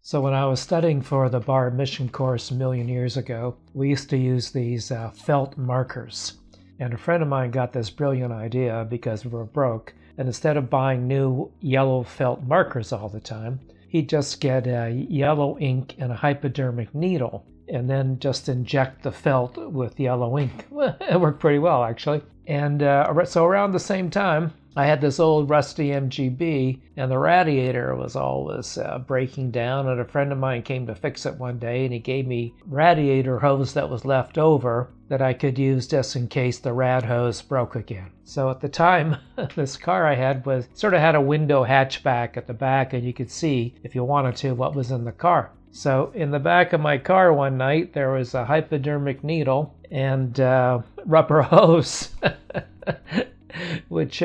So when I was studying for the bar admission course a million years ago, we used to use these felt markers. And a friend of mine got this brilliant idea because we were broke. And instead of buying new yellow felt markers all the time, he'd just get yellow ink and a hypodermic needle and then just inject the felt with yellow ink. Well, it worked pretty well, actually. And so around the same time, I had this old rusty MGB, and the radiator was always breaking down, and a friend of mine came to fix it one day, and he gave me radiator hose that was left over that I could use just in case the rad hose broke again. So at the time, this car I had had a window hatchback at the back, and you could see, if you wanted to, what was in the car. So in the back of my car one night, there was a hypodermic needle and rubber hose. Which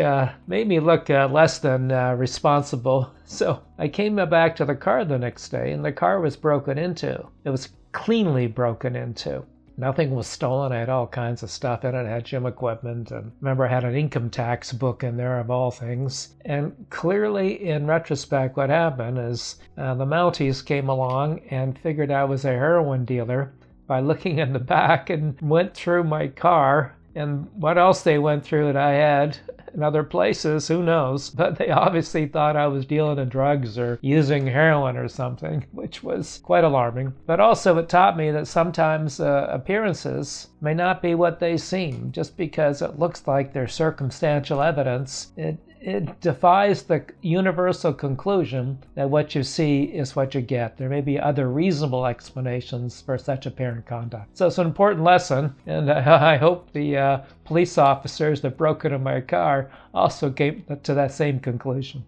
made me look less than responsible. So I came back to the car the next day, and the car was broken into. It was cleanly broken into. Nothing was stolen. I had all kinds of stuff in it. I had gym equipment, and remember I had an income tax book in there of all things. And clearly, in retrospect, what happened is the Mounties came along and figured I was a heroin dealer by looking in the back and went through my car. And what else they went through that I had in other places, who knows? But they obviously thought I was dealing in drugs or using heroin or something, which was quite alarming. But also it taught me that sometimes appearances may not be what they seem. Just because it looks like there's circumstantial evidence, it defies the universal conclusion that what you see is what you get. There may be other reasonable explanations for such apparent conduct. So it's an important lesson, and I hope the police officers that broke into my car also came to that same conclusion.